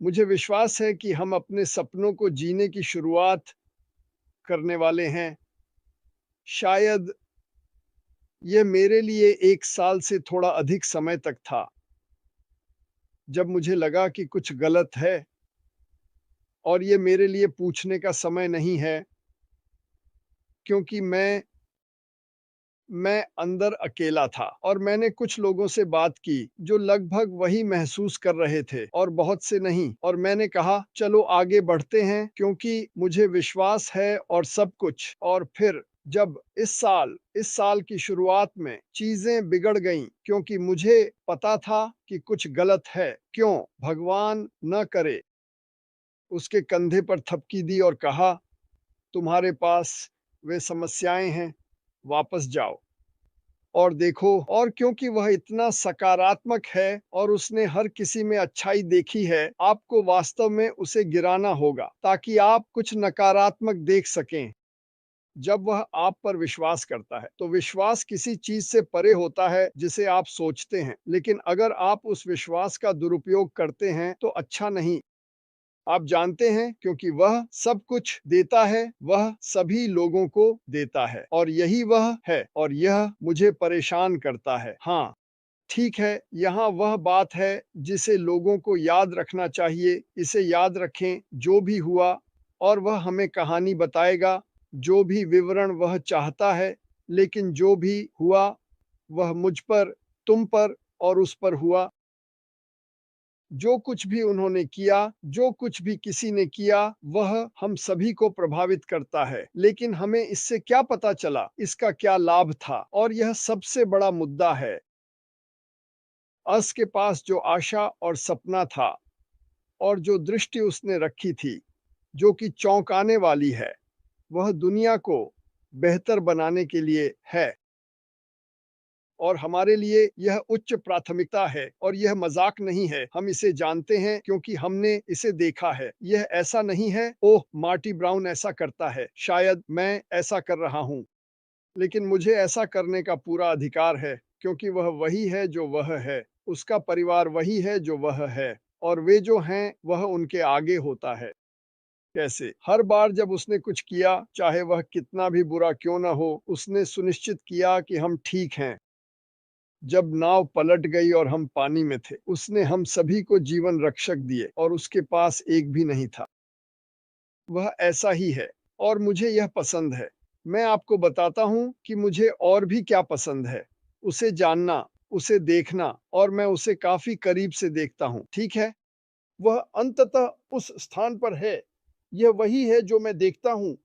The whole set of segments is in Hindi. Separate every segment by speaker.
Speaker 1: मुझे विश्वास है कि हम अपने सपनों को जीने की शुरुआत करने वाले हैं। शायद यह मेरे लिए 1 साल से थोड़ा अधिक समय तक था, जब मुझे लगा कि कुछ गलत है और ये मेरे लिए पूछने का समय नहीं है, क्योंकि मैं अंदर अकेला था और मैंने कुछ लोगों से बात की जो लगभग वही महसूस कर रहे थे और बहुत से नहीं, और मैंने कहा चलो आगे बढ़ते हैं क्योंकि मुझे विश्वास है और सब कुछ। और फिर जब इस साल की शुरुआत में चीजें बिगड़ गईं क्योंकि मुझे पता था कि कुछ गलत है। क्यों? भगवान न करे उसके कंधे पर थपकी दी और कहा तुम्हारे पास वे समस्याएं हैं, वापस जाओ और देखो। और क्योंकि वह इतना सकारात्मक है और उसने हर किसी में अच्छाई देखी है, आपको वास्तव में उसे गिराना होगा ताकि आप कुछ नकारात्मक देख सकें। जब वह आप पर विश्वास करता है, तो विश्वास किसी चीज से परे होता है जिसे आप सोचते हैं, लेकिन अगर आप उस विश्वास का दुरुपयोग करते हैं तो अच्छा नहीं। आप जानते हैं क्योंकि वह सब कुछ देता है, वह सभी लोगों को देता है और यही वह है और यह मुझे परेशान करता है। हाँ, ठीक है, यहाँ वह बात है जिसे लोगों को याद रखना चाहिए। इसे याद रखें जो भी हुआ, और वह हमें कहानी बताएगा, जो भी विवरण वह चाहता है, लेकिन जो भी हुआ वह मुझ पर, तुम पर और उस पर हुआ। जो कुछ भी उन्होंने किया, जो कुछ भी किसी ने किया, वह हम सभी को प्रभावित करता है। लेकिन हमें इससे क्या पता चला, इसका क्या लाभ था? और यह सबसे बड़ा मुद्दा है। अस के पास जो आशा और सपना था और जो दृष्टि उसने रखी थी, जो कि चौंकाने वाली है, वह दुनिया को बेहतर बनाने के लिए है। और हमारे लिए यह उच्च प्राथमिकता है और यह मजाक नहीं है। हम इसे जानते हैं क्योंकि हमने इसे देखा है। यह ऐसा नहीं है, ओह मार्टी ब्राउन ऐसा करता है, शायद मैं ऐसा कर रहा हूं, लेकिन मुझे ऐसा करने का पूरा अधिकार है क्योंकि वह वही है जो वह है, उसका परिवार वही है जो वह है, और वे जो हैं वह उनके आगे होता है। कैसे? हर बार जब उसने कुछ किया, चाहे वह कितना भी बुरा क्यों ना हो, उसने सुनिश्चित किया कि हम ठीक हैं। जब नाव पलट गई और हम पानी में थे, उसने हम सभी को जीवन रक्षक दिए और उसके पास एक भी नहीं था। वह ऐसा ही है और मुझे यह पसंद है। मैं आपको बताता हूँ कि मुझे और भी क्या पसंद है। उसे जानना, उसे देखना, और मैं उसे काफ़ी करीब से देखता हूँ, ठीक है? वह अंततः उस स्थान पर है। यह वही है जो मैं देखता हूँ,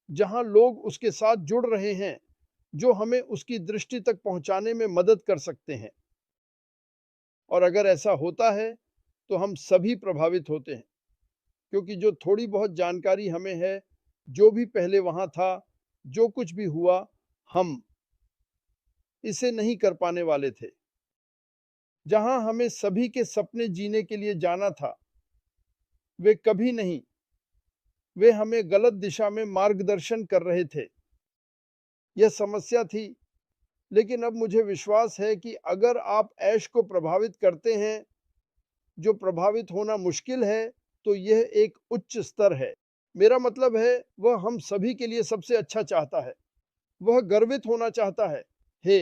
Speaker 1: जहाँ लोग उसके साथ जुड़ रहे हैं, जो हमें उसकी दृष्टि तक पहुँचाने में मदद कर सकते हैं। और अगर ऐसा होता है, तो हम सभी प्रभावित होते हैं, क्योंकि जो थोड़ी बहुत जानकारी हमें है, जो भी पहले वहाँ था, जो कुछ भी हुआ, हम इसे नहीं कर पाने वाले थे। जहाँ हमें सभी के सपने जीने के लिए जाना था, वे कभी नहीं, वे हमें गलत दिशा में मार्गदर्शन कर रहे थे। यह समस्या थी, लेकिन अब मुझे विश्वास है कि अगर आप ऐश को प्रभावित करते हैं, जो प्रभावित होना मुश्किल है, तो यह एक उच्च स्तर है। मेरा मतलब है, वह हम सभी के लिए सबसे अच्छा चाहता है। वह गर्वित होना चाहता है। हे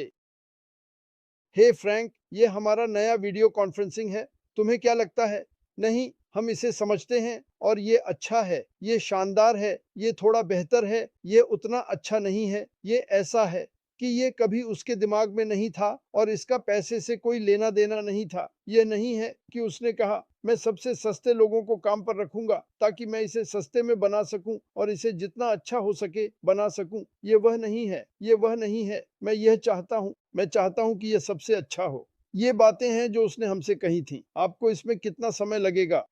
Speaker 1: हे फ्रैंक, ये हमारा नया वीडियो कॉन्फ्रेंसिंग है। तुम्हें क्या लगता है? नहीं, हम इसे समझते हैं और ये अच्छा है, ये शानदार है, ये थोड़ा बेहतर है, ये उतना अच्छा नहीं है, ये ऐसा है कि ये कभी उसके दिमाग में नहीं था और इसका पैसे से कोई लेना देना नहीं था। ये नहीं है कि उसने कहा मैं सबसे सस्ते लोगों को काम पर रखूंगा ताकि मैं इसे सस्ते में बना सकूं और इसे जितना अच्छा हो सके बना सकूं। ये वह नहीं है, ये वह नहीं है। मैं चाहता हूं कि यह सबसे अच्छा हो। ये बातें हैं जो उसने हमसे कही थी। आपको इसमें कितना समय लगेगा?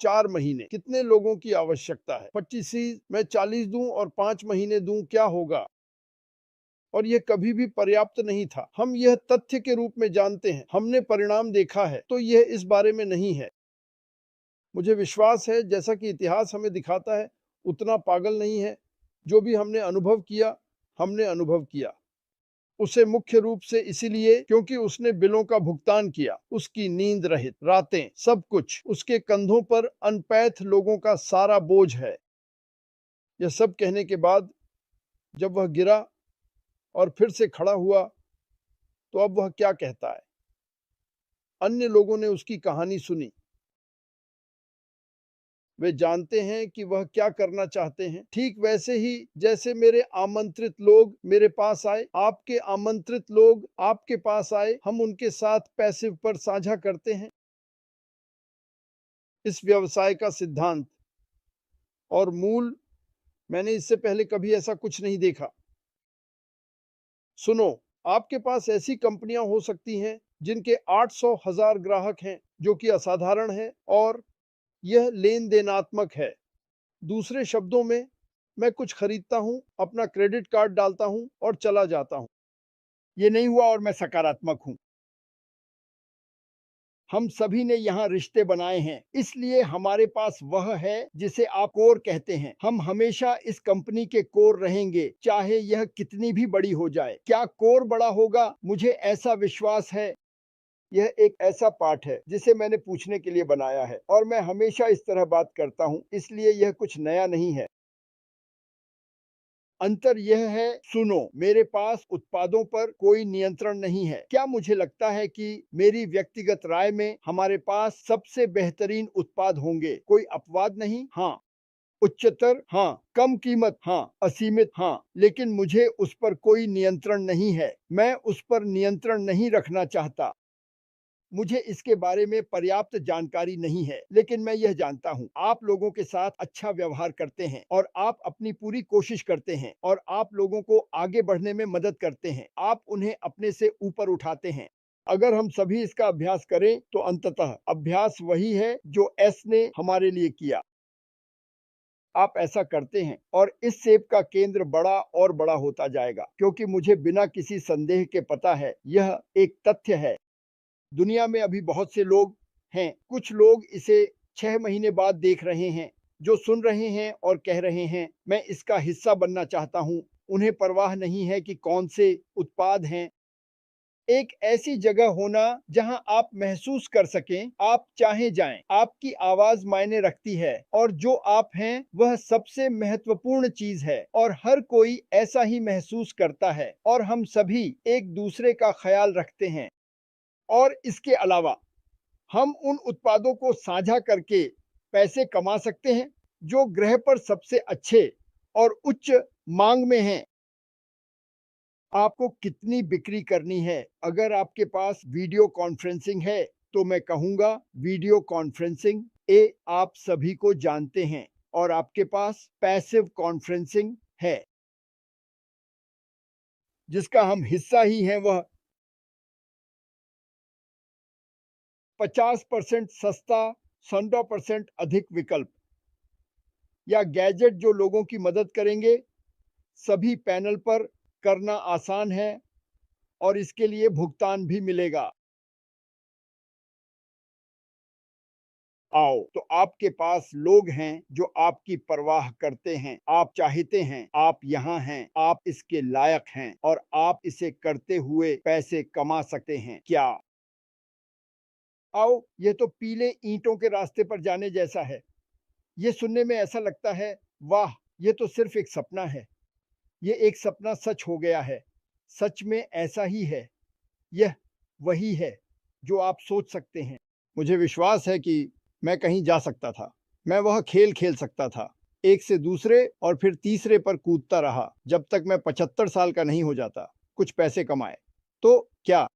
Speaker 1: 4 महीने। कितने लोगों की आवश्यकता है? 25? मैं 40 दूं और 5 महीने दूं, क्या होगा? और यह कभी भी पर्याप्त नहीं था। हम यह तथ्य के रूप में जानते हैं, हमने परिणाम देखा है, तो यह इस बारे में नहीं है। मुझे विश्वास है, जैसा कि इतिहास हमें दिखाता है, उतना पागल नहीं है। जो भी हमने अनुभव किया, हमने अनुभव किया। उसे मुख्य रूप से इसीलिए क्योंकि उसने बिलों का भुगतान किया, उसकी नींद रहित रातें, सब कुछ उसके कंधों पर अनपैथ लोगों का सारा बोझ है। यह सब कहने के बाद जब वह गिरा और फिर से खड़ा हुआ, तो अब वह क्या कहता है? अन्य लोगों ने उसकी कहानी सुनी। वे जानते हैं कि वह क्या करना चाहते हैं, ठीक वैसे ही जैसे मेरे आमंत्रित लोग मेरे पास आए, आपके आमंत्रित लोग आपके पास आए, हम उनके साथ पैसिव पर साझा करते हैं। इस व्यवसाय का सिद्धांत और मूल, मैंने इससे पहले कभी ऐसा कुछ नहीं देखा। सुनो, आपके पास ऐसी कंपनियां हो सकती हैं जिनके 800,000 ग्राहक हैं, जो कि असाधारण है और यह लेन देनात्मक है। दूसरे शब्दों में, मैं कुछ खरीदता हूं, अपना क्रेडिट कार्ड डालता हूं और चला जाता हूं। ये नहीं हुआ और मैं सकारात्मक हूं। हम सभी ने यहाँ रिश्ते बनाए हैं, इसलिए हमारे पास वह है जिसे आप कोर कहते हैं। हम हमेशा इस कंपनी के कोर रहेंगे, चाहे यह कितनी भी बड़ी हो जाए। क्या कोर बड़ा होगा? मुझे ऐसा विश्वास है। यह एक ऐसा पाठ है जिसे मैंने पूछने के लिए बनाया है और मैं हमेशा इस तरह बात करता हूं, इसलिए यह कुछ नया नहीं है। अंतर यह है, सुनो, मेरे पास उत्पादों पर कोई नियंत्रण नहीं है। क्या मुझे लगता है कि मेरी व्यक्तिगत राय में हमारे पास सबसे बेहतरीन उत्पाद होंगे? कोई अपवाद नहीं। हाँ, उच्चतर हाँ, कम कीमत हाँ, असीमित हाँ, लेकिन मुझे उस पर कोई नियंत्रण नहीं है। मैं उस पर नियंत्रण नहीं रखना चाहता। मुझे इसके बारे में पर्याप्त जानकारी नहीं है, लेकिन मैं यह जानता हूँ, आप लोगों के साथ अच्छा व्यवहार करते हैं और आप अपनी पूरी कोशिश करते हैं और आप लोगों को आगे बढ़ने में मदद करते हैं। आप उन्हें अपने से ऊपर उठाते हैं। अगर हम सभी इसका अभ्यास करें, तो अंततः अभ्यास वही है जो एस ने हमारे लिए किया। आप ऐसा करते हैं और इस सेब का केंद्र बड़ा और बड़ा होता जाएगा, क्योंकि मुझे बिना किसी संदेह के पता है, यह एक तथ्य है। दुनिया में अभी बहुत से लोग हैं, कुछ लोग इसे 6 महीने बाद देख रहे हैं, जो सुन रहे हैं और कह रहे हैं, मैं इसका हिस्सा बनना चाहता हूं। उन्हें परवाह नहीं है कि कौन से उत्पाद हैं। एक ऐसी जगह होना जहां आप महसूस कर सकें, आप चाहे जाएं, आपकी आवाज मायने रखती है और जो आप हैं वह सबसे महत्वपूर्ण चीज है और हर कोई ऐसा ही महसूस करता है और हम सभी एक दूसरे का ख्याल रखते हैं। और इसके अलावा हम उन उत्पादों को साझा करके पैसे कमा सकते हैं जो ग्रह पर सबसे अच्छे और उच्च मांग में हैं। आपको कितनी बिक्री करनी है? अगर आपके पास वीडियो कॉन्फ्रेंसिंग है, तो मैं कहूंगा वीडियो कॉन्फ्रेंसिंग। आप सभी को जानते हैं और आपके पास पैसिव कॉन्फ्रेंसिंग है, जिसका हम हिस्सा ही हैं। वह 50% सस्ता, 100% अधिक विकल्प या गैजेट जो लोगों की मदद करेंगे, सभी पैनल पर करना आसान है और इसके लिए भुगतान भी मिलेगा। आओ, तो आपके पास लोग हैं जो आपकी परवाह करते हैं। आप चाहते हैं, आप यहाँ हैं, आप इसके लायक हैं और आप इसे करते हुए पैसे कमा सकते हैं। क्या? आओ, ये तो पीले ईंटों के रास्ते पर जाने जैसा है। ये सुनने में ऐसा लगता है, वाह, ये तो सिर्फ एक सपना है। ये एक सपना सच हो गया है। सच में ऐसा ही है। यह वही है जो आप सोच सकते हैं। मुझे विश्वास है कि मैं कहीं जा सकता था। मैं वह खेल खेल सकता था। एक से दूसरे और फिर तीसरे पर कूदता रहा जब तक मैं 75 साल का नहीं हो जाता। कुछ पैसे कमाए। तो क्या?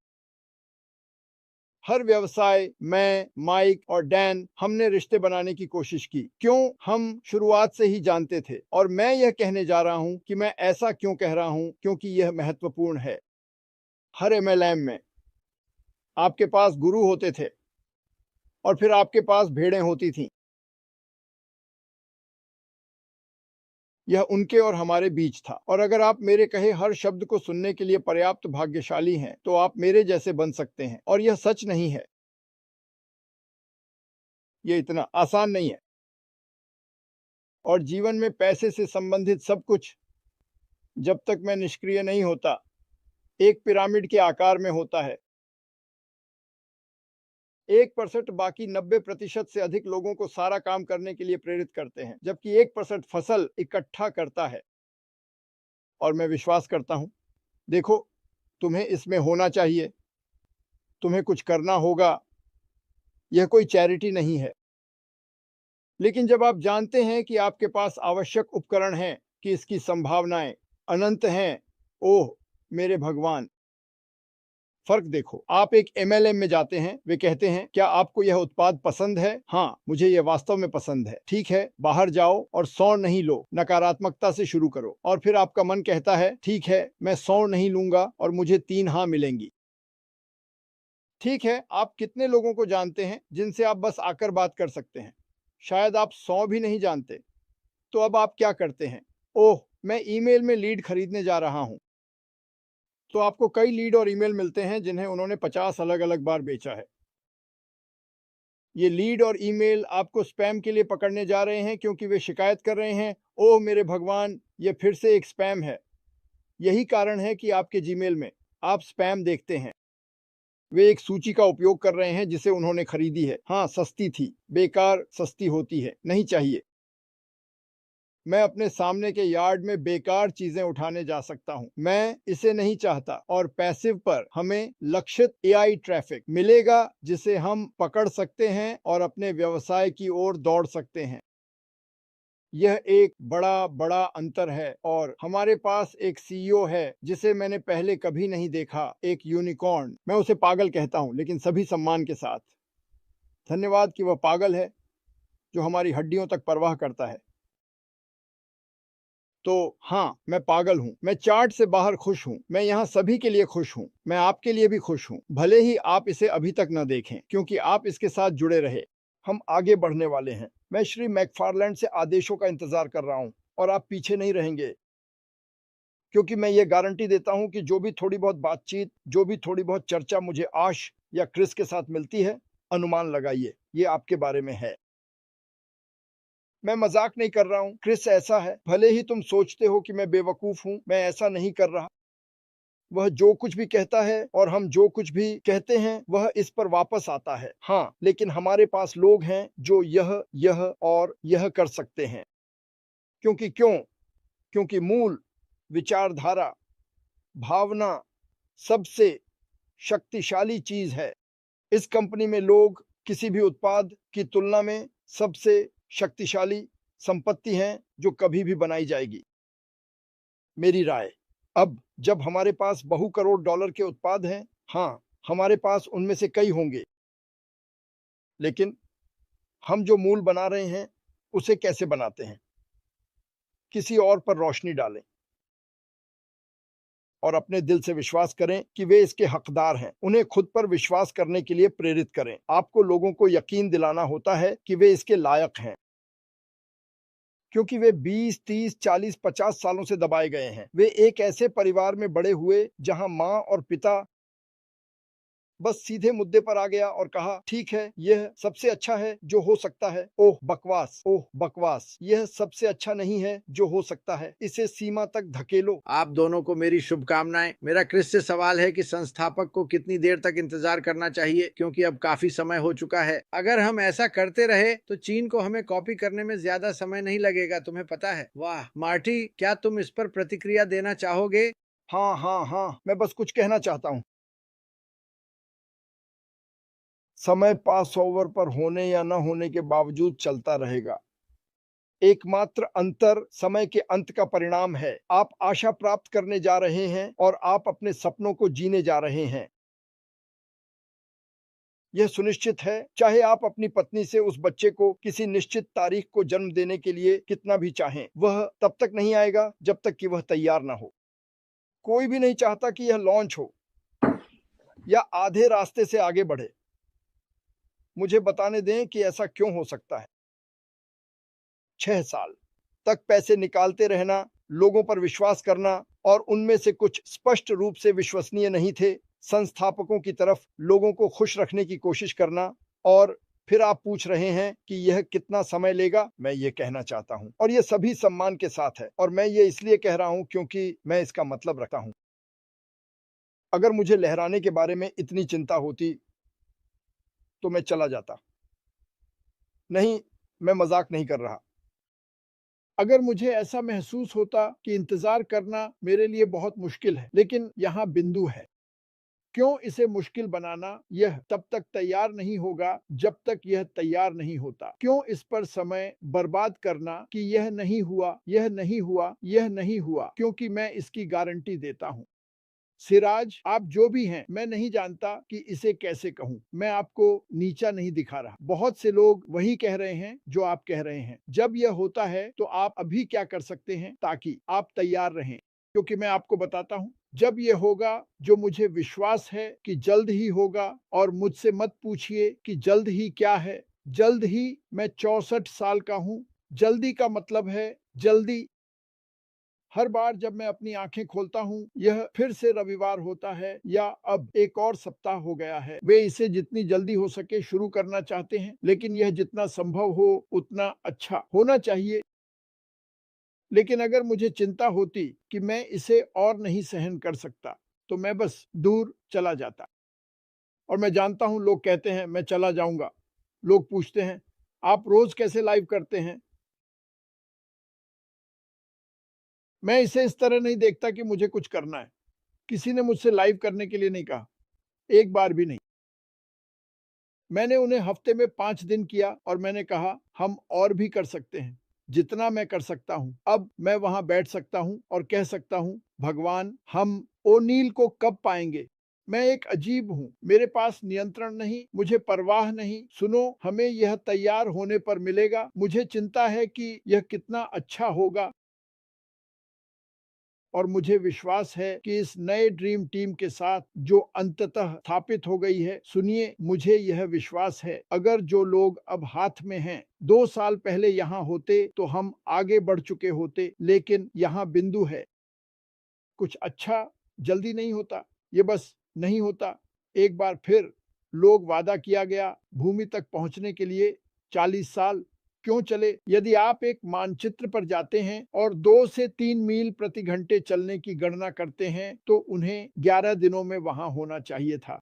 Speaker 1: हर व्यवसाय, मैं, माइक और डैन, हमने रिश्ते बनाने की कोशिश की। क्यों? हम शुरुआत से ही जानते थे और मैं यह कहने जा रहा हूं कि मैं ऐसा क्यों कह रहा हूं, क्योंकि यह महत्वपूर्ण है। हर एमएलएम में आपके पास गुरु होते थे और फिर आपके पास भेड़ें होती थीं। यह उनके और हमारे बीच था और अगर आप मेरे कहे हर शब्द को सुनने के लिए पर्याप्त भाग्यशाली हैं, तो आप मेरे जैसे बन सकते हैं। और यह सच नहीं है। यह इतना आसान नहीं है। और जीवन में पैसे से संबंधित सब कुछ, जब तक मैं निष्क्रिय नहीं होता, एक पिरामिड के आकार में होता है। 1% बाकी 90% से अधिक लोगों को सारा काम करने के लिए प्रेरित करते हैं, जबकि 1% फसल इकट्ठा करता है। और मैं विश्वास करता हूं, देखो, तुम्हें इसमें होना चाहिए, तुम्हें कुछ करना होगा। यह कोई चैरिटी नहीं है। लेकिन जब आप जानते हैं कि आपके पास आवश्यक उपकरण हैं, कि इसकी संभावनाएं अनंत हैं, ओह मेरे भगवान! फर्क देखो, आप एक एमएलएम में जाते हैं, वे कहते हैं, क्या आपको यह उत्पाद पसंद है? हाँ, मुझे यह वास्तव में पसंद है। ठीक है, बाहर जाओ और 100 नहीं लो, नकारात्मकता से शुरू करो। और फिर आपका मन कहता है, ठीक है, मैं 100 नहीं लूंगा और मुझे 3 हाँ मिलेंगी। ठीक है, आप कितने लोगों को जानते हैं जिनसे आप बस आकर बात कर सकते हैं? शायद आप 100 भी नहीं जानते। तो अब आप क्या करते हैं? ओह, मैं ईमेल में लीड खरीदने जा रहा हूं। तो आपको कई लीड और ईमेल मिलते हैं जिन्हें उन्होंने 50 अलग-अलग बार बेचा है। ये लीड और ईमेल आपको स्पैम के लिए पकड़ने जा रहे हैं, क्योंकि वे शिकायत कर रहे हैं, ओह मेरे भगवान, ये फिर से एक स्पैम है। यही कारण है कि आपके जीमेल में आप स्पैम देखते हैं। वे एक सूची का उपयोग कर रहे हैं जिसे उन्होंने खरीदी है। हाँ, सस्ती थी। बेकार सस्ती होती है, नहीं चाहिए। मैं अपने सामने के यार्ड में बेकार चीजें उठाने जा सकता हूं। मैं इसे नहीं चाहता। और पैसिव पर हमें लक्षित एआई ट्रैफिक मिलेगा जिसे हम पकड़ सकते हैं और अपने व्यवसाय की ओर दौड़ सकते हैं। यह एक बड़ा बड़ा अंतर है। और हमारे पास एक सीईओ है जिसे मैंने पहले कभी नहीं देखा, एक यूनिकॉर्न। मैं उसे पागल कहता हूं, लेकिन सभी सम्मान के साथ। धन्यवाद कि वह पागल है जो हमारी हड्डियों तक परवाह करता है। तो हाँ, मैं पागल हूँ। मैं चार्ट से बाहर खुश हूँ। मैं यहाँ सभी के लिए खुश हूँ। मैं आपके लिए भी खुश हूँ, भले ही आप इसे अभी तक न देखें, क्योंकि आप इसके साथ जुड़े रहे। हम आगे बढ़ने वाले हैं। मैं श्री मैकफार्लैंड से आदेशों का इंतजार कर रहा हूँ, और आप पीछे नहीं रहेंगे, क्योंकि मैं ये गारंटी देता हूँ कि जो भी थोड़ी बहुत बातचीत, जो भी थोड़ी बहुत चर्चा मुझे आश या क्रिस के साथ मिलती है, अनुमान लगाइए, ये आपके बारे में है। मैं मजाक नहीं कर रहा हूँ। क्रिस ऐसा है, भले ही तुम सोचते हो कि मैं बेवकूफ हूँ, मैं ऐसा नहीं कर रहा। वह जो कुछ भी कहता है और हम जो कुछ भी कहते हैं, वह इस पर वापस आता है। हाँ, लेकिन हमारे पास लोग हैं जो यह और यह कर सकते हैं। क्योंकि क्यों? क्योंकि मूल विचारधारा, भावना सबसे शक्तिशाली चीज है। इस कंपनी में लोग किसी भी उत्पाद की तुलना में सबसे शक्तिशाली संपत्ति हैं जो कभी भी बनाई जाएगी, मेरी राय। अब जब हमारे पास बहु करोड़ डॉलर के उत्पाद हैं, हाँ, हमारे पास उनमें से कई होंगे, लेकिन हम जो मूल बना रहे हैं, उसे कैसे बनाते हैं? किसी और पर रोशनी डालें और अपने दिल से विश्वास करें कि वे इसके हकदार हैं। उन्हें खुद पर विश्वास करने के लिए प्रेरित करें। आपको लोगों को यकीन दिलाना होता है कि वे इसके लायक हैं, क्योंकि वे 20, 30, 40, 50 सालों से दबाए गए हैं। वे एक ऐसे परिवार में बड़े हुए जहां मां और पिता बस सीधे मुद्दे पर आ गया और कहा, ठीक है, यह सबसे अच्छा है जो हो सकता है। ओह बकवास, ओह बकवास, यह सबसे अच्छा नहीं है जो हो सकता है। इसे सीमा तक धकेलो।
Speaker 2: आप दोनों को मेरी शुभकामनाएं। मेरा क्रिस से सवाल है कि संस्थापक को कितनी देर तक इंतजार करना चाहिए, क्योंकि अब काफी समय हो चुका है। अगर हम ऐसा करते रहे तो चीन को हमें कॉपी करने में ज्यादा समय नहीं लगेगा, तुम्हें पता है। वाह मार्टी, क्या तुम इस पर प्रतिक्रिया देना चाहोगे?
Speaker 1: हाँ हाँ हाँ, मैं बस कुछ कहना चाहता हूँ। समय पास ओवर पर होने या न होने के बावजूद चलता रहेगा। एकमात्र अंतर समय के अंत का परिणाम है। आप आशा प्राप्त करने जा रहे हैं और आप अपने सपनों को जीने जा रहे हैं। यह सुनिश्चित है, चाहे आप अपनी पत्नी से उस बच्चे को किसी निश्चित तारीख को जन्म देने के लिए कितना भी चाहें, वह तब तक नहीं आएगा जब तक कि वह तैयार ना हो। कोई भी नहीं चाहता कि यह लॉन्च हो या आधे रास्ते से आगे बढ़े। मुझे बताने दें कि ऐसा क्यों हो सकता है। 6 साल तक पैसे निकालते रहना, लोगों पर विश्वास करना, और उनमें से कुछ स्पष्ट रूप से विश्वसनीय नहीं थे, संस्थापकों की तरफ लोगों को खुश रखने की कोशिश करना, और फिर आप पूछ रहे हैं कि यह कितना समय लेगा। मैं ये कहना चाहता हूं, और यह सभी सम्मान के साथ है, और मैं ये इसलिए कह रहा हूं क्योंकि मैं इसका मतलब रखता हूं। अगर मुझे लहराने के बारे में इतनी चिंता होती तो मैं चला जाता। नहीं, मैं मजाक नहीं कर रहा। अगर मुझे ऐसा महसूस होता कि इंतजार करना मेरे लिए बहुत मुश्किल है, लेकिन यहाँ बिंदु है। क्यों इसे मुश्किल बनाना? यह तब तक तैयार नहीं होगा जब तक यह तैयार नहीं होता। क्यों इस पर समय बर्बाद करना कि यह नहीं हुआ, यह नहीं हुआ, यह नहीं हुआ, क्योंकि मैं इसकी गारंटी देता हूँ। सिराज, आप जो भी हैं, मैं नहीं जानता कि इसे कैसे कहूँ। मैं आपको नीचा नहीं दिखा रहा। बहुत से लोग वही कह रहे हैं जो आप कह रहे हैं। जब यह होता है तो आप अभी क्या कर सकते हैं ताकि आप तैयार रहें? क्योंकि मैं आपको बताता हूँ, जब ये होगा जो मुझे विश्वास है कि जल्द ही होगा, और मुझसे मत पूछिए कि जल्द ही क्या है। जल्द ही, मैं 64 साल का हूँ। जल्दी का मतलब है जल्दी। हर बार जब मैं अपनी आंखें खोलता हूँ, यह फिर से रविवार होता है या अब एक और सप्ताह हो गया है। वे इसे जितनी जल्दी हो सके शुरू करना चाहते हैं, लेकिन यह जितना संभव हो उतना अच्छा होना चाहिए। लेकिन अगर मुझे चिंता होती कि मैं इसे और नहीं सहन कर सकता, तो मैं बस दूर चला जाता। और मैं जानता हूँ लोग कहते हैं मैं चला जाऊंगा। लोग पूछते हैं आप रोज कैसे लाइव करते हैं? मैं इसे इस तरह नहीं देखता कि मुझे कुछ करना है। किसी ने मुझसे लाइव करने के लिए नहीं कहा, एक बार भी नहीं। मैंने उन्हें हफ्ते में 5 दिन किया और मैंने कहा हम और भी कर सकते हैं, जितना मैं कर सकता हूँ। अब मैं वहां बैठ सकता हूँ और कह सकता हूँ भगवान, हम ओनील को कब पाएंगे? मैं एक अजीब हूँ, मेरे पास नियंत्रण नहीं, मुझे परवाह नहीं। सुनो, हमें यह तैयार होने पर मिलेगा। मुझे चिंता है कि यह कितना अच्छा होगा, और मुझे विश्वास है कि इस नए ड्रीम टीम के साथ जो अंततः स्थापित हो गई है, सुनिए, मुझे यह विश्वास है, अगर जो लोग अब हाथ में हैं 2 साल पहले यहाँ होते तो हम आगे बढ़ चुके होते। लेकिन यहाँ बिंदु है, कुछ अच्छा जल्दी नहीं होता, ये बस नहीं होता। एक बार फिर लोग वादा किया गया भूमि तक पहुंचने के लिए 40 साल क्यों चले? यदि आप एक मानचित्र पर जाते हैं और 2 से 3 मील प्रति घंटे चलने की गणना करते हैं, तो उन्हें 11 दिनों में वहां होना चाहिए था।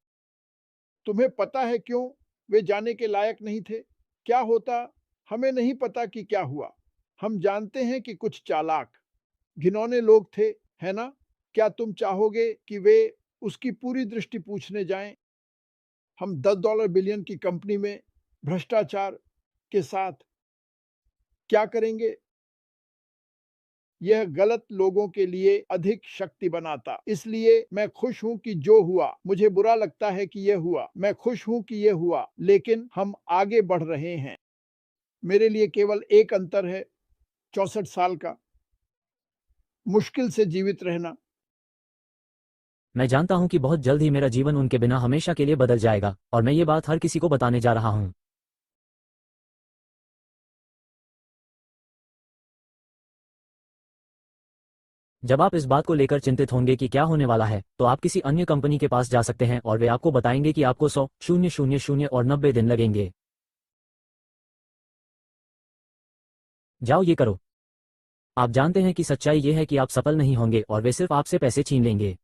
Speaker 1: तुम्हें पता है क्यों वे जाने के लायक नहीं थे? क्या होता? हमें नहीं पता कि क्या हुआ। हम जानते हैं कि कुछ चालाक, घिनौने लोग थे, है ना? क्या तुम चाहोगे कि वे उसकी पूरी दृष्टि पूछने जाएं? हम $10 बिलियन की कंपनी में भ्रष्टाचार के साथ क्या करेंगे? यह गलत लोगों के लिए अधिक शक्ति बनाता। इसलिए मैं खुश हूं कि जो हुआ, मुझे बुरा लगता है कि यह हुआ। मैं खुश हूं कि यह हुआ, लेकिन हम आगे बढ़ रहे हैं। मेरे लिए केवल एक अंतर है, 64 साल का, मुश्किल से जीवित रहना।
Speaker 3: मैं जानता हूं कि बहुत जल्द ही मेरा जीवन उनके बिना हमेशा के लिए बदल जाएगा, और मैं ये बात हर किसी को बताने जा रहा हूं। जब आप इस बात को लेकर चिंतित होंगे कि क्या होने वाला है, तो आप किसी अन्य कंपनी के पास जा सकते हैं और वे आपको बताएंगे कि आपको 100, 000 और 90 दिन लगेंगे। जाओ ये करो। आप जानते हैं कि सच्चाई ये है कि आप सफल नहीं होंगे और वे सिर्फ आपसे पैसे छीन लेंगे।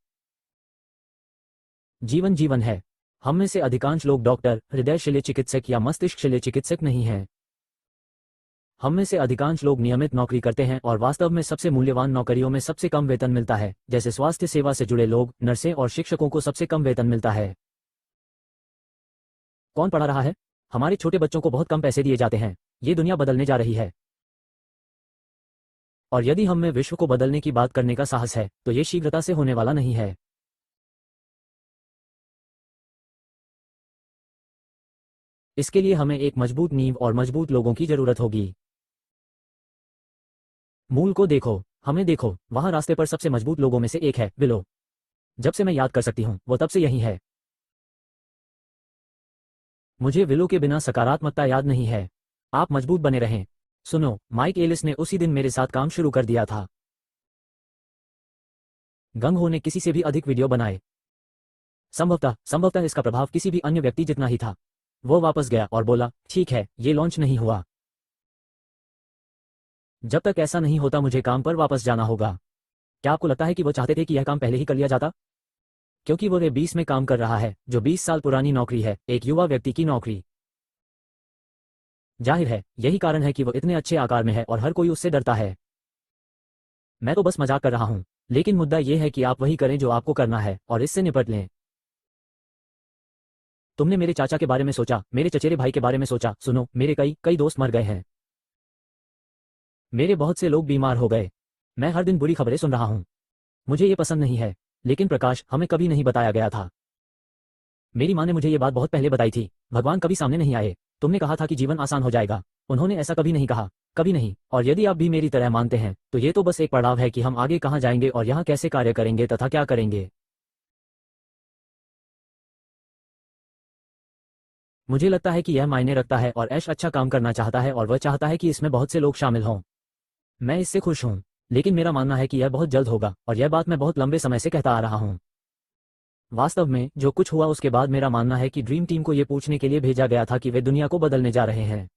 Speaker 3: जीवन जीवन है। हम में से अधिकांश लोग डॉक्टर, हृदय शल्य चिकित्सक या मस्तिष्क शल्य चिकित्सक नहीं हैं। हम में से अधिकांश लोग नियमित नौकरी करते हैं और वास्तव में सबसे मूल्यवान नौकरियों में सबसे कम वेतन मिलता है, जैसे स्वास्थ्य सेवा से जुड़े लोग, नर्सें और शिक्षकों को सबसे कम वेतन मिलता है। कौन पढ़ा रहा है? हमारे छोटे बच्चों को बहुत कम पैसे दिए जाते हैं। ये दुनिया बदलने जा रही है। और यदि हम में विश्व को बदलने की बात करने का साहस है, तो ये शीघ्रता से होने वाला नहीं है। इसके लिए हमें एक मजबूत नींव और मजबूत लोगों की जरूरत होगी। मूल को देखो, हमें देखो, वहां रास्ते पर सबसे मजबूत लोगों में से एक है विलो। जब से मैं याद कर सकती हूँ, वो तब से यही है। मुझे विलो के बिना सकारात्मकता याद नहीं है। आप मजबूत बने रहें। सुनो, माइक एलिस ने उसी दिन मेरे साथ काम शुरू कर दिया था। गंग हो ने किसी से भी अधिक वीडियो बनाए। संभवतः इसका प्रभाव किसी भी अन्य व्यक्ति जितना ही था। वो वापस गया और बोला, ठीक है, ये लॉन्च नहीं हुआ। जब तक ऐसा नहीं होता मुझे काम पर वापस जाना होगा। क्या आपको लगता है कि वो चाहते थे कि यह काम पहले ही कर लिया जाता? क्योंकि वो रे 20 में काम कर रहा है, जो 20 साल पुरानी नौकरी है, एक युवा व्यक्ति की नौकरी। जाहिर है, यही कारण है कि वो इतने अच्छे आकार में है और हर कोई उससे डरता है। मैं तो बस मजाक कर रहा हूँ, लेकिन मुद्दा ये है कि आप वही करें जो आपको करना है और इससे निपट लें। तुमने मेरे चाचा के बारे में सोचा, मेरे चचेरे भाई के बारे में सोचा। सुनो, मेरे कई कई दोस्त मर गए हैं। मेरे बहुत से लोग बीमार हो गए। मैं हर दिन बुरी खबरें सुन रहा हूँ। मुझे ये पसंद नहीं है, लेकिन प्रकाश, हमें कभी नहीं बताया गया था। मेरी माँ ने मुझे ये बात बहुत पहले बताई थी। भगवान कभी सामने नहीं आए। तुमने कहा था कि जीवन आसान हो जाएगा। उन्होंने ऐसा कभी नहीं कहा, कभी नहीं। और यदि आप भी मेरी तरह मानते हैं, तो ये तो बस एक पड़ाव है कि हम आगे कहाँ जाएंगे और यहाँ कैसे कार्य करेंगे तथा क्या करेंगे। मुझे लगता है कि यह मायने रखता है और ऐश अच्छा काम करना चाहता है और वह चाहता है कि इसमें बहुत से लोग शामिल हों। मैं इससे खुश हूँ, लेकिन मेरा मानना है कि यह बहुत जल्द होगा और यह बात मैं बहुत लंबे समय से कहता आ रहा हूँ। वास्तव में जो कुछ हुआ उसके बाद मेरा मानना है कि ड्रीम टीम को यह पूछने के लिए भेजा गया था कि वे दुनिया को बदलने जा रहे हैं।